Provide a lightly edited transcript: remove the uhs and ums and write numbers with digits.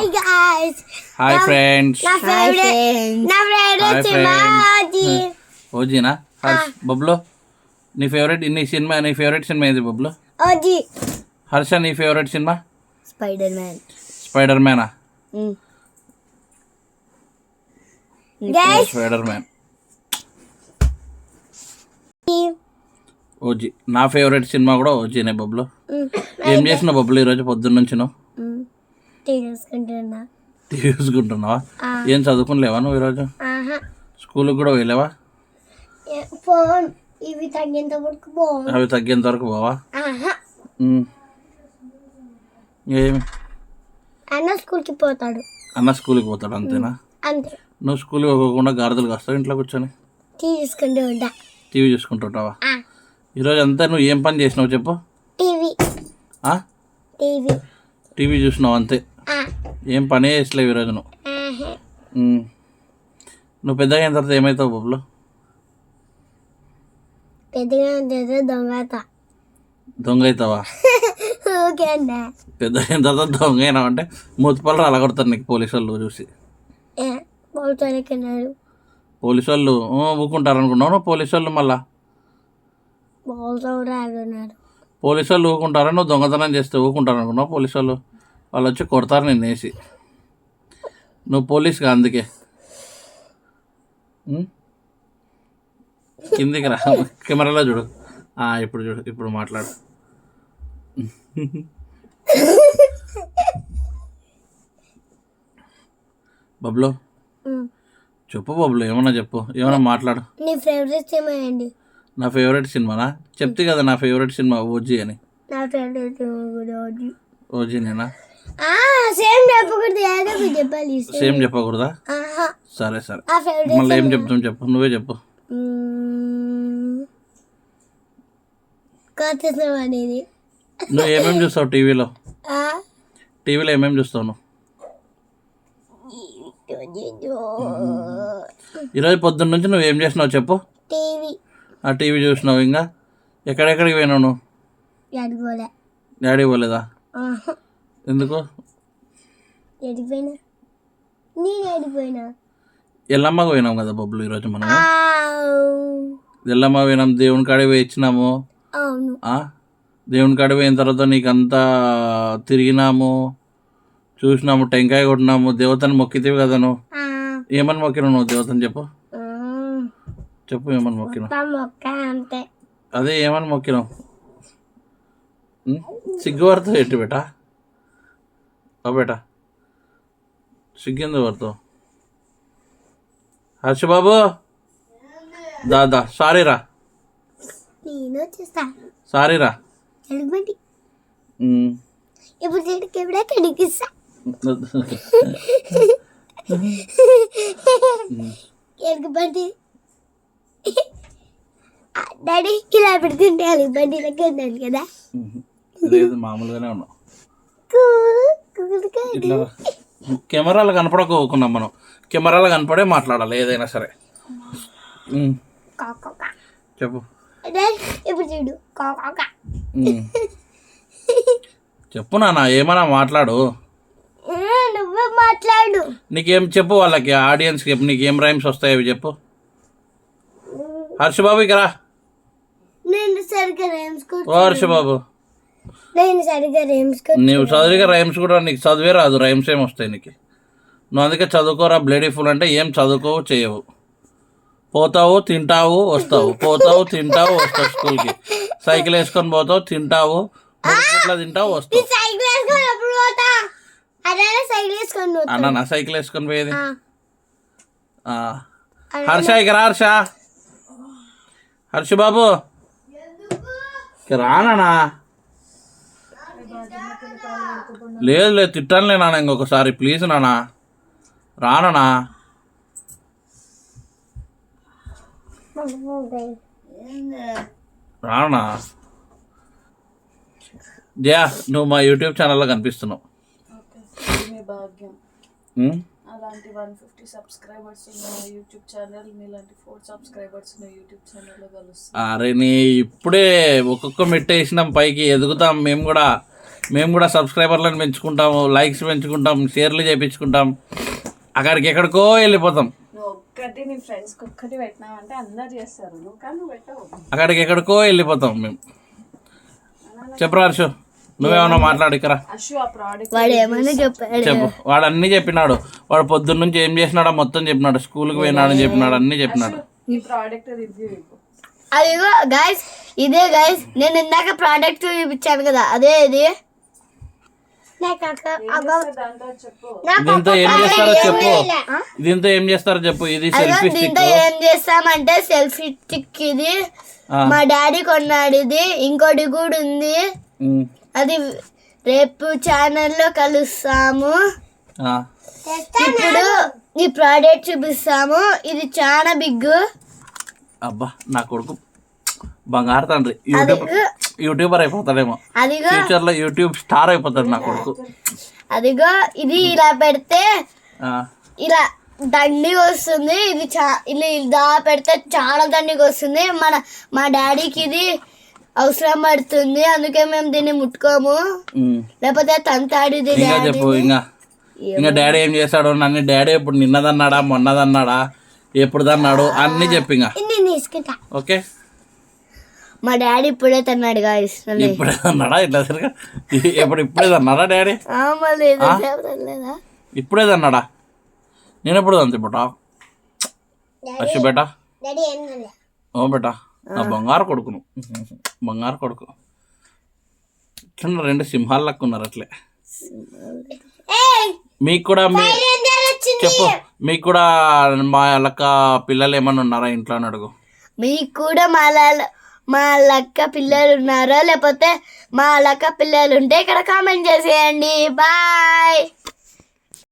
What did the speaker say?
Hi guys. Hi friends. నా favourite cinema ఓజీనా Harsh Bablu నీ favourite cinema ఏది బబ్లు? ఓజీ. హర్ష నీ favourite cinema? Spider man. Guys spider man. OG. నా favourite cinema కూడా ఓజీనే బబ్లు. ఏం చేసినావు బబ్లు ఈరోజు పొద్దున్న నుంచి? నువ్వు టీవీ చూసుకుంటున్నావా? ఏం చదువుకునిలేవా నువ్వు ఈరోజు? స్కూల్కి కూడా వెళ్ళావా? అవి తగ్గేంత వరకు పోవా? ఏమి అన్న స్కూల్కి పోతాడు అంతేనా? అంతే. నువ్వు స్కూల్కి పోకుండా గారదలు కాస్తావు ఇంట్లో కూర్చొని టీవీ చూసుకుంటుంటావా? ఈరోజు అంతా నువ్వు ఏం పని చేసినావు చెప్పు? టీవీ చూసినావు అంతే, ఏం పనే చేసలేవు ఈరోజు నువ్వు. నువ్వు పెద్దగా అయిన తర్వాత ఏమవుతావు బొబ్బులు? దొంగ అవుతావా? పెద్ద అయిన తర్వాత దొంగ అయినావు అంటే మూతిపళ్ళు అలా కొడతారు నీకు పోలీసు వాళ్ళు చూసి. పోలీసు వాళ్ళు ఊకుంటారు అనుకున్నావు నువ్వు? పోలీసు వాళ్ళు మళ్ళా పోలీసు వాళ్ళు ఊకుంటారా? నువ్వు దొంగతనం చేస్తే ఊకుంటారు అనుకున్నావు? పోలీసు వాళ్ళు వచ్చి కొడతారు నేను వేసి. నువ్వు పోలీస్గా అందుకే కిందికి రా, కెమెరాలో చూడు. ఇప్పుడు చూడు, ఇప్పుడు మాట్లాడు. బబ్లు చెప్పు బబ్లు, ఏమన్నా చెప్పు, ఏమన్నా మాట్లాడు. నీ ఫేవరెట్ సినిమా ఏంటి? నా ఫేవరెట్ సినిమానా చెప్తే కదా, నా ఫేవరెట్ సినిమా ఓజీ అని. నా ఫేవరెట్ సినిమా ఓజీనేనా? సేమ్ చెప్పకూడదు, ఏదో చెప్పాలి. సేమ్ చెప్పకూడదా? సరే మళ్ళీ ఏం చెప్తాం చెప్పు, నువ్వే చెప్పు. నువ్వు ఏమేమి చూస్తావు టీవీలో? ఏమేమి చూస్తావు నువ్వు? ఈరోజు పొద్దున్న నుంచి నువ్వు ఏం చేసినావు చెప్పు? టీవీ చూసినావు. ఇంకా ఎక్కడెక్కడికి పోయినావు నువ్వు? డాడీ పోలేదా? ఎందుకు? ఎల్లమ్మకు పోయినాం కదా బొబ్బులు ఈరోజు మనం. ఎల్లమ్మ పోయినాం, దేవుని కాడికి పోయి ఇచ్చినాము. దేవుని కాడికి పోయిన తర్వాత నీకంతా తిరిగినాము, చూసినాము, టెంకాయ కొట్టినాము, దేవతని మొక్కితేవి కదా నువ్వు. ఏమని మొక్కినావు నువ్వు దేవతని చెప్పు? ఏమని మొక్కినావు? అదే ఏమని మొక్కినావు? సిగ్గు పడతావు ఎట్టు బేటా? బేటా సిగ్గింది పడతావు. హర్షబాబు దాదా సారీరా ఇప్పుడు కనిపిస్తా. డాడీ ఇలా పెడుతుంటే ఎలుగుబంటి లెక్క ఉండాలి కదా? లేదు, మామూలుగానే ఉన్నావు. ఇట్లా కెమెరాలు కనపడకోకున్నాం మనం, కెమెరాలు కనపడే మాట్లాడాలి ఏదైనా సరే. చెప్పు. ఇప్పుడు చూడు, చెప్పు నాన్న, ఏమన్నా మాట్లాడు. నువ్వే మాట్లాడు. నీకేం చెప్పు, వాళ్ళకి ఆడియన్స్కి చెప్పు, నీకేం రైమ్స్ వస్తాయి అవి చెప్పు. హర్షబాబు ఇక రా. హర్షబాబు నువ్వు చదివిగా రైమ్స్ కూడా నీకు చదివే రాదు, రైమ్స్ ఏమి వస్తాయి నీకు? నువ్వు అందుకే చదువుకోరా బ్లేడీ ఫుల్ అంటే ఏం చదువుకోవు చేయవు. పోతావు తింటావు వస్తావు, పోతావు తింటావు వస్తావు, స్కూల్కి సైకిల్ వేసుకొని పోతావు, తింటావు, ఇట్లా తింటావు వస్తావు. అన్న నా సైకిల్ వేసుకొని పోయేది. హర్ష ఇక రా. హర్ష బాబు రానా? లేదు తిట్టానులే నాన్న, ఇంకొకసారి ప్లీజ్ నాన్న రానా? రానా? జయా నువ్వు మా యూట్యూబ్ ఛానల్లో కనిపిస్తున్నావు. అలాంటి 150 సబ్స్క్రైబర్స్ ఉన్న యూట్యూబ్ ఛానల్, మీలాంటి 4 సబ్స్క్రైబర్స్ ఉన్న యూట్యూబ్ ఛానల్లో కలుస్తాం. అరే నీ ఇప్పుడే ఒక్కొక్క మెట్టు వేసినాం, పైకి ఎదుగుతాం. మేము కూడా సబ్స్క్రైబర్లను పెంచుకుంటాము, లైక్స్ పెంచుకుంటాం, షేర్లు చేయించుకుంటాం, అక్కడికి ఎక్కడికో వెళ్ళిపోతాం. నువ్వు ఒక్కటి నీ ఫ్రెండ్స్కి ఒక్కటి పెట్టినావంటే అందరు చేస్తారు, నువ్వు కానీ నువ్వు పెట్టవు. అక్కడికి ఎక్కడికో వెళ్ళిపోతాం మేము. చెప్పరా హర్షు, నువ్వేమన్నా మాట్లాడు ఇక్కడ. అశు ఆ ప్రోడక్ట్ వాడు ఏమన్నా చెప్పాడు. చెప్పు. వాడు అన్నీ చెప్పినాడు. వాడు పొద్దున్న నుంచి ఏం చేసినాడో మొత్తం చెప్పినాడు. స్కూల్కి పోయినాడని చెప్పినాడు, అన్నీ చెప్పినాడు. ఈ ప్రోడక్ట్ రివ్యూ ఇవ్వు. అదిగో గైస్, ఇదే గైస్, నేను ఇందాక ప్రోడక్ట్ చూపించాను కదా, అదే ఇది. దాంతో చెప్పు. దీంతో ఏం చేస్తారో చెప్పు. దీంతో ఏం చేస్తారో చెప్పు. ఇది సెల్ఫీ స్టిక్. దీంతో ఏం చేస్తామంటే సెల్ఫీ స్టిక్ ఇది మా డాడీ కొన్నాడు. ఇది ఇంకోటి కూడా ఉంది, అది రేపు ఛానల్లో కలుస్తాము. ఇప్పుడు ఈ ప్రోడక్ట్ చూపిస్తాము. ఇది చాలా బిగ్. అబ్బా నా కొడుకు బంగారు తండ్రి, యూట్యూబర్ అయిపోతాడేమో. అదిగో ఫ్యూచర్ లో యూట్యూబ్ స్టార్ అయిపోతాడు నా కొడుకు. అదిగో ఇది ఇలా పెడితే ఇలా దండిగా వస్తుంది. ఇది ఇలా పెడితే చాలా దండిగా వస్తుంది. మా డాడీకి ఇది అవసరం పడుతుంది, అందుకే మేము దీన్ని ముట్టుకోము, లేకపోతే తంతాడు. ఇంకా చెప్పు. ఇంకా డాడీ ఏం చేస్తాడు? నన్ను డాడీ ఇప్పుడు నిన్నదన్నాడా మొన్నదన్నాడా ఎప్పుడుదన్నాడు అన్ని చెప్పి తీసుకుంటా. ఓకే. మా డాడీ ఇప్పుడే తన్నాడు గాయస్. ఇప్పుడే అన్నాడా? ఇట్లా సరిగా ఇప్పుడే తన్నాడా డాడీ? ఇప్పుడే తన్నాడా? నేను ఎప్పుడు తంత బేటా? అచ్చు బేటా, ఓ బేటా, నా బంగారు కొడుకును, బంగారు కొడుకు. ఇట్లా 2 సింహాలు లెక్క ఉన్నారు అట్లే. మీకు కూడా చెప్పు, మీకు కూడా మా లెక్క పిల్లలు ఏమన్నా ఉన్నారా ఇంట్లో అని అడుగు. మీకు కూడా మా లెక్క పిల్లలు ఉన్నారా, లేకపోతే మా లెక్క పిల్లలు ఉంటే ఇక్కడ కామెంట్ చేసేయండి. బాయ్.